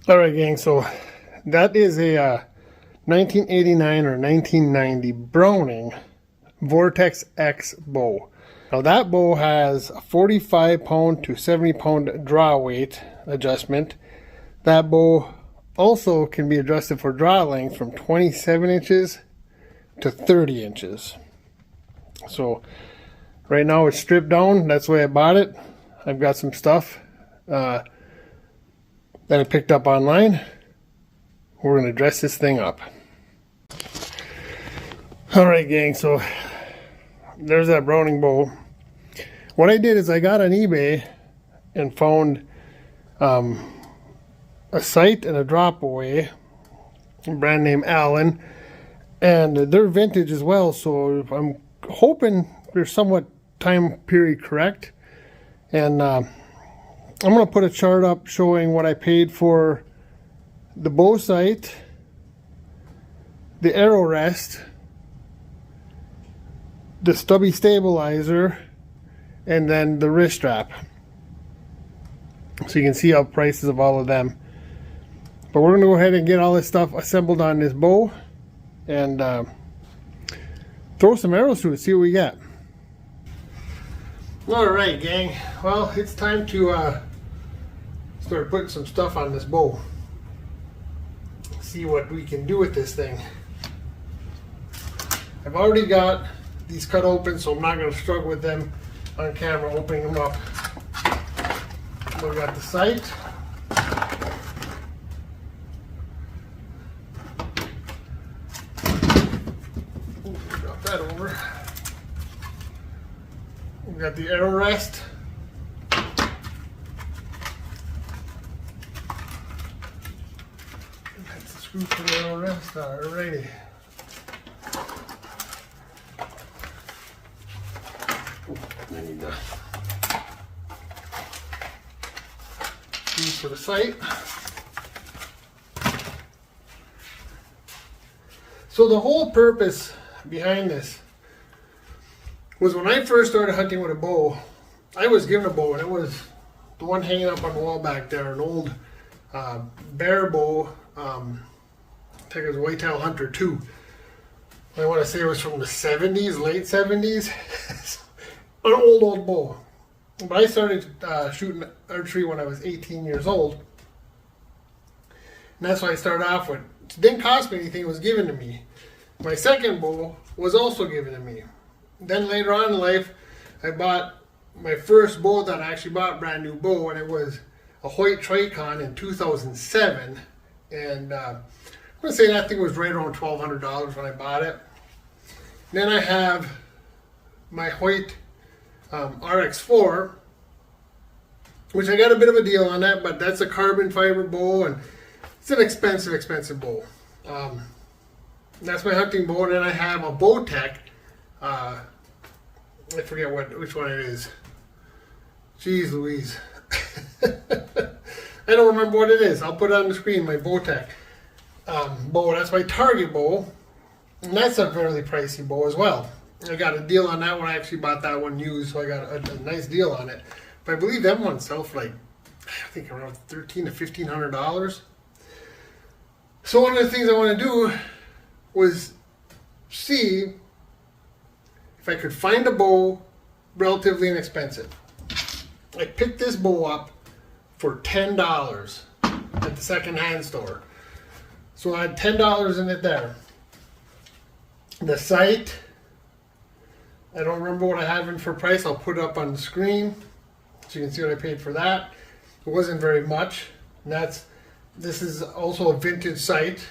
All right, gang, so that is a 1989 or 1990 Browning Vortex X bow. Now that bow has a 45 pound to 70 pound draw weight adjustment. That bow also can be adjusted for draw length from 27 inches to 30 inches. So right now it's stripped down. That's the way I bought it. I've got some stuff that I picked up online. We're going to dress this thing up. Alright, gang, so there's that Browning bow. What I did is I got on eBay and found a sight and a drop away, brand name Allen, and they're vintage as well, so I'm hoping they're somewhat time period correct. And I'm going to put a chart up showing what I paid for the bow sight, the arrow rest, the stubby stabilizer, and then the wrist strap. So you can see how prices of all of them. But we're going to go ahead and get all this stuff assembled on this bow and throw some arrows through it, see what we got. Alright, gang. Well, it's time to start putting some stuff on this bow. See what we can do with this thing. I've already got these cut open, so I'm not going to struggle with them on camera opening them up. We've got the sight. Ooh, drop that over. We've got the arrow rest. That's the screw for the arrow rest. Alrighty. I need the screws for the sight. So the whole purpose behind this was when I first started hunting with a bow, I was given a bow, and it was the one hanging up on the wall back there, an old bear bow. I think it was Whitetail Hunter 2. I want to say it was from the 70s, late 70s. An old bow. But I started shooting archery when I was 18 years old. And that's what I started off with. It didn't cost me anything, it was given to me. My second bow was also given to me. Then later on in life, I bought my first bow that I actually bought, a brand new bow, and it was a Hoyt Tricon in 2007. And I'm going to say that thing was right around $1,200 when I bought it. Then I have my Hoyt RX4, which I got a bit of a deal on that, but that's a carbon fiber bow, and it's an expensive bow. That's my hunting bow, and then I have a Bowtech. I forget which one it is. Jeez Louise. I don't remember what it is. I'll put it on the screen, my Bowtech bow. That's my target bow, and that's a fairly pricey bow as well. I got a deal on that one. I actually bought that one used, so I got a nice deal on it. But I believe that one sell for like, I think around $1,300 to $1,500. So one of the things I want to do was see if I could find a bow relatively inexpensive. I picked this bow up for $10 at the secondhand store. So I had $10 in it there. The sight, I don't remember what I have in for price. I'll put it up on the screen so you can see what I paid for that. It wasn't very much. And this is also a vintage sight.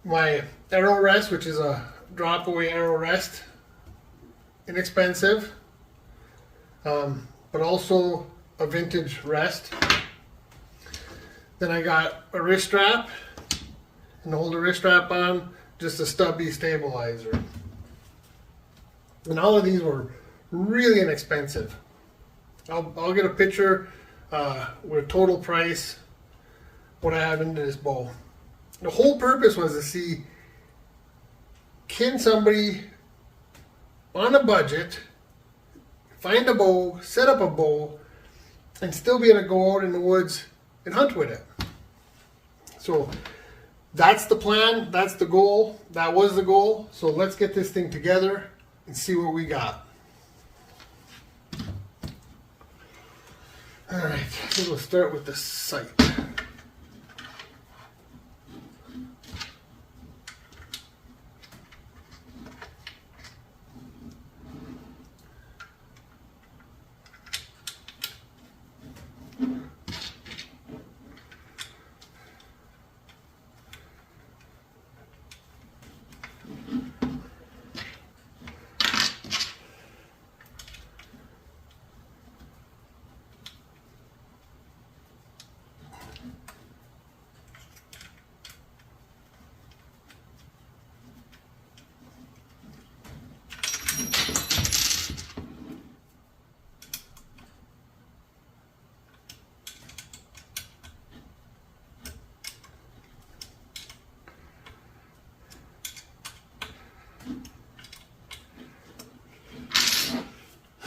My arrow rest, which is a drop away arrow rest, inexpensive, but also a vintage rest. Then I got a wrist strap, and to hold the wrist strap on, just a stubby stabilizer. And all of these were really inexpensive. I'll get a picture with total price, what I have into this bow. The whole purpose was to see, can somebody on a budget find a bow, set up a bow, and still be able to go out in the woods and hunt with it. So that's the plan, that's the goal, that was the goal. So let's get this thing together and see what we got. All right, so we'll start with the sight.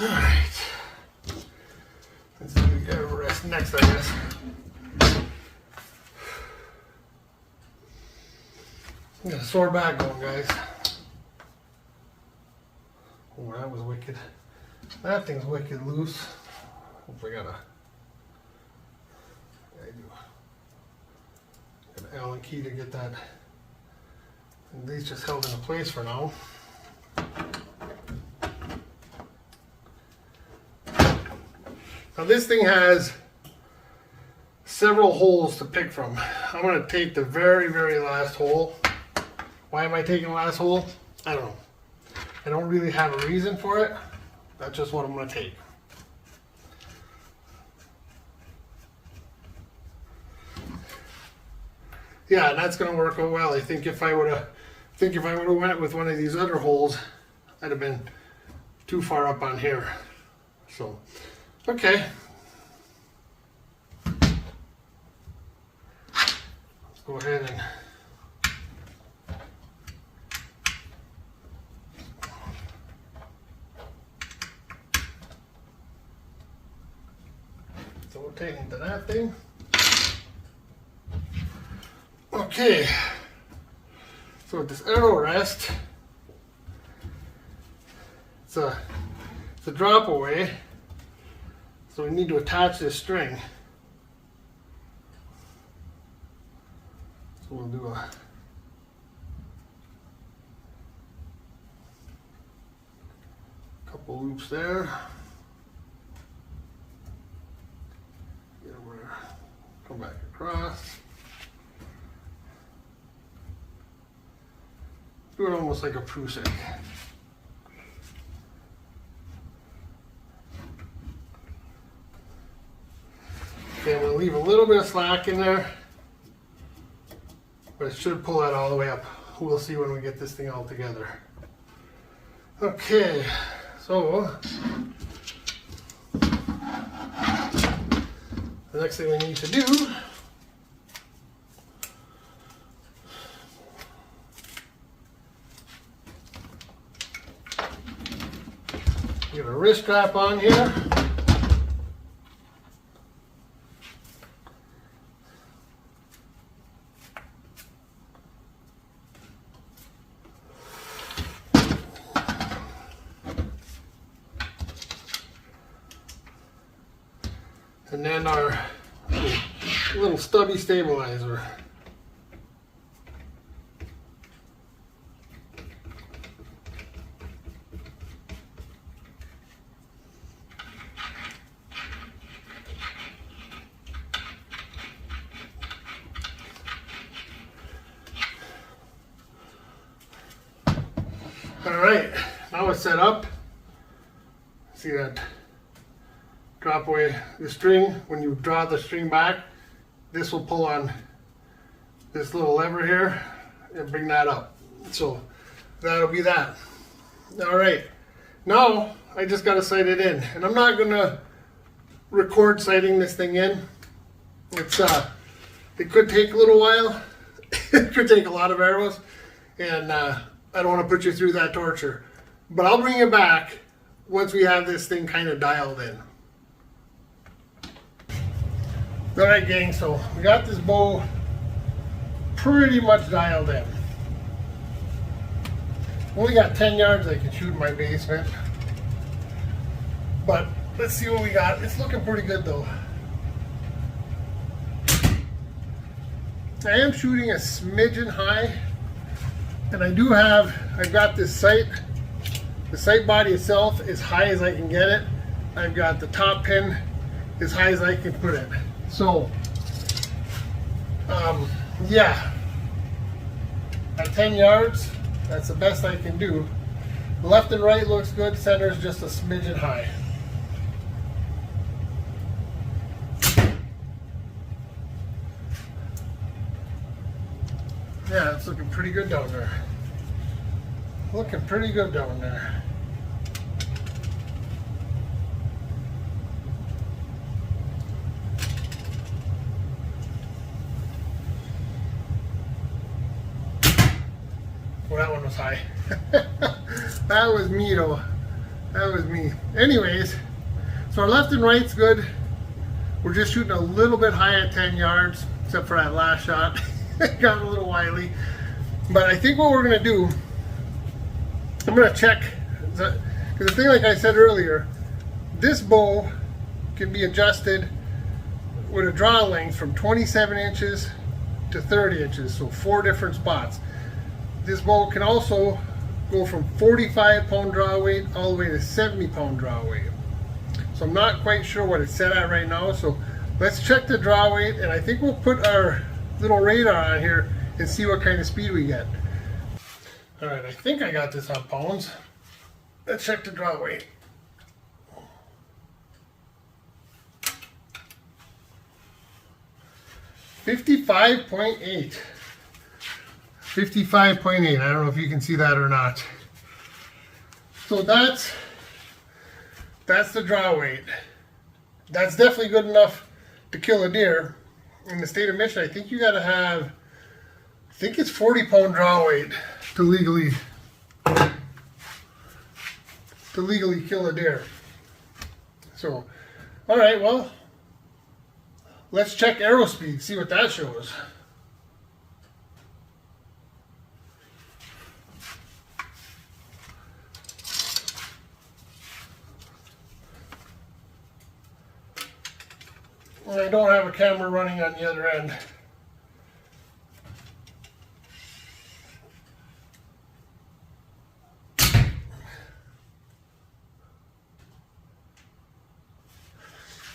All right, let's do the rest next, I guess. I got a sore back going, guys. Oh, that was wicked. That thing's wicked loose. Hope I got an Allen key to get that at least just held into place for now. Now this thing has several holes to pick from. I'm going to take the very, very last hole. Why am I taking the last hole? I don't know. I don't really have a reason for it. That's just what I'm going to take. Yeah, and that's going to work out well. I think if I would have went with one of these other holes, I'd have been too far up on here. So, okay. Let's go ahead and so we'll take into that thing. Okay. So with this arrow rest, it's a drop away. So we need to attach this string. So we'll do a couple loops there. Get over there. Come back across. Do it almost like a prusik. Okay, I'm going to leave a little bit of slack in there, but it should pull that all the way up. We'll see when we get this thing all together. Okay, so the next thing we need to do get a wrist strap on here. And then our little stubby stabilizer. All right, now it's set up. See that drop away the string. When you draw the string back, this will pull on this little lever here and bring that up. So that'll be that. All right, now I just got to sight it in, and I'm not gonna record sighting this thing in. It's it could take a little while. It could take a lot of arrows, and I don't want to put you through that torture, but I'll bring you back once we have this thing kind of dialed in. All right, gang, so we got this bow pretty much dialed in. Only got 10 yards I can shoot in my basement. But let's see what we got. It's looking pretty good though. I am shooting a smidgen high. And I've got this sight. The sight body itself as high as I can get it. I've got the top pin as high as I can put it. So, yeah, at 10 yards, that's the best I can do. Left and right looks good, center is just a smidgen high. Yeah, it's looking pretty good down there. Looking pretty good down there. Well, that one was high. That was me though. That was me. Anyways, so our left and right's good. We're just shooting a little bit high at 10 yards, except for that last shot. Got a little wily. But I think what we're gonna do, I'm gonna check, because the thing, like I said earlier, this bow can be adjusted with a draw length from 27 inches to 30 inches, so 4 different spots. This bow can also go from 45 pound draw weight all the way to 70 pound draw weight. So I'm not quite sure what it's set at right now, so let's check the draw weight, and I think we'll put our little radar on here and see what kind of speed we get. All right, I think I got this on pounds. Let's check the draw weight. $55.8. 55.8. I don't know if you can see that or not. So that's the draw weight. That's definitely good enough to kill a deer. In the state of Michigan, I think you got to have, I think it's 40 pound draw weight to legally kill a deer. So, all right, well, let's check arrow speed, see what that shows. And I don't have a camera running on the other end.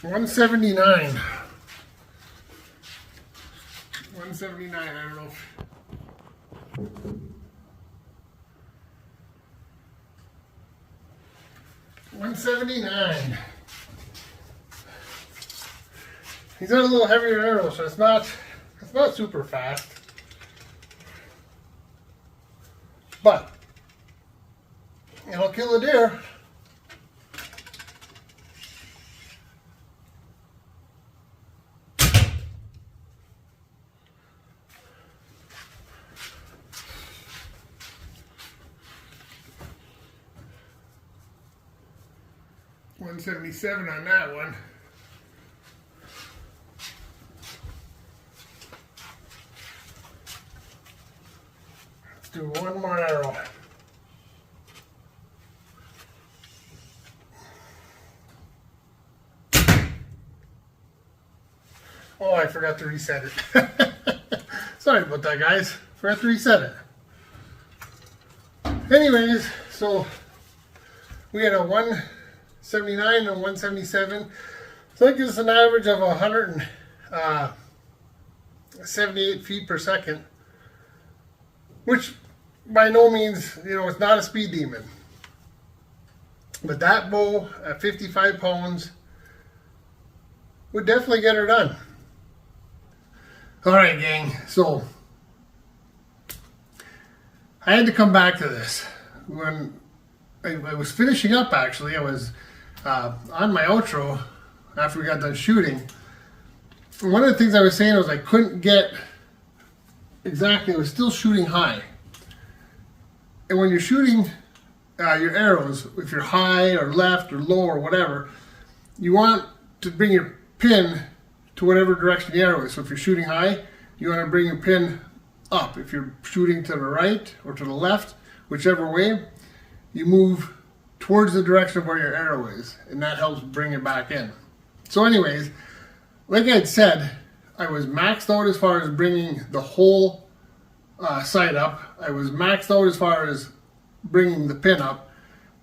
$179. $179, I don't know if... $179. He's got a little heavier arrow, so it's not super fast. But it'll kill a deer. $177 on that one. Let's do one more arrow. Oh, I forgot to reset it. Sorry about that, guys. Forgot to reset it. Anyways, so we had a 179 and 177. So that gives us an average of 178 feet per second, which by no means, it's not a speed demon. But that bow at 55 pounds would definitely get her done. All right, gang. So I had to come back to this. When I was finishing up, actually, I was on my outro after we got done shooting. One of the things I was saying was I couldn't get exactly, I was still shooting high. And when you're shooting your arrows, if you're high or left or low or whatever, you want to bring your pin to whatever direction the arrow is. So if you're shooting high, you want to bring your pin up. If you're shooting to the right or to the left, whichever way, you move towards the direction of where your arrow is, and that helps bring it back in. So anyways, like I had said, I was maxed out as far as bringing the whole sight up. I was maxed out as far as bringing the pin up,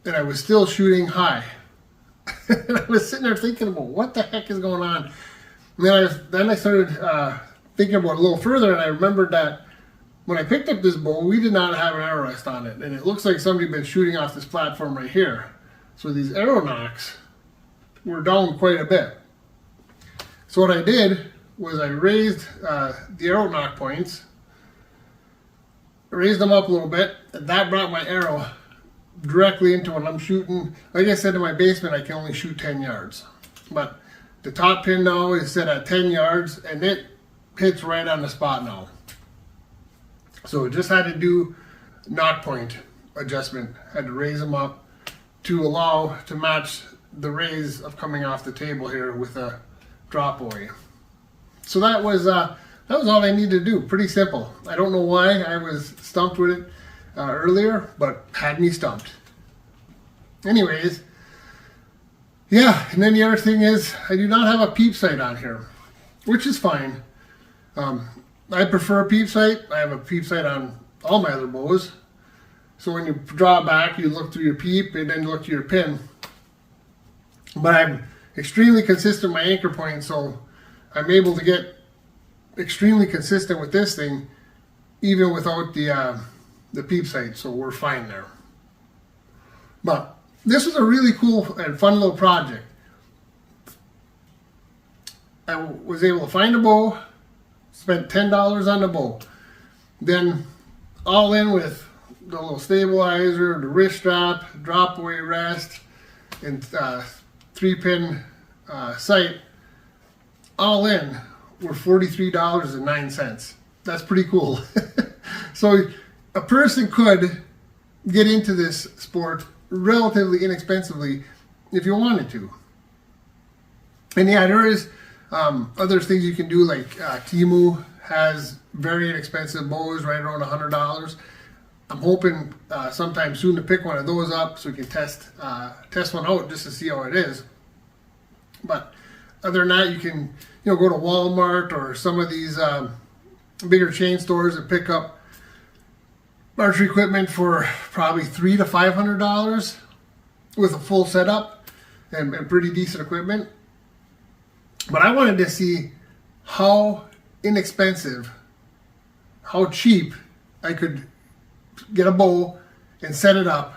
and I was still shooting high. And I was sitting there thinking about what the heck is going on. And then I started thinking about it a little further, and I remembered that when I picked up this bow, we did not have an arrow rest on it, and it looks like somebody had been shooting off this platform right here. So these arrow nocks were down quite a bit. So what I did was I raised the arrow nock points, raised them up a little bit, and that brought my arrow directly into when I'm shooting. Like I said, in my basement I can only shoot 10 yards, but the top pin now is set at 10 yards, and it hits right on the spot now. So just had to do nock point adjustment, had to raise them up to allow to match the raise of coming off the table here with a drop away. So that was all I needed to do. Pretty simple. I don't know why I was stumped with it earlier, but had me stumped. Anyways, yeah, and then the other thing is I do not have a peep sight on here, which is fine. I prefer a peep sight. I have a peep sight on all my other bows. So when you draw back, you look through your peep and then you look to your pin. But I'm extremely consistent with my anchor point, so I'm able to get extremely consistent with this thing even without the peep sight, so we're fine there. But this was a really cool and fun little project. I was able to find a bow, spent $10 on the bow, then all in with the little stabilizer, the wrist strap, drop away rest, and 3-pin sight, all in were $43.09. That's pretty cool. So a person could get into this sport relatively inexpensively if you wanted to. And yeah, there is other things you can do, like Temu has very inexpensive bows right around $100. I'm hoping sometime soon to pick one of those up so we can test one out just to see how it is. But other than that, you can go to Walmart or some of these bigger chain stores and pick up archery equipment for probably $300 to $500 with a full setup and pretty decent equipment. But I wanted to see how inexpensive, how cheap I could get a bow and set it up,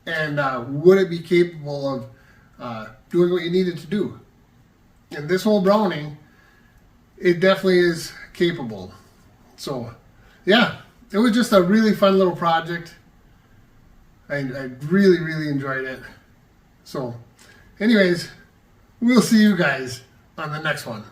and would it be capable of doing what you needed to do. And this whole Browning, it definitely is capable. So yeah, it was just a really fun little project. I really enjoyed it. So anyways, we'll see you guys on the next one.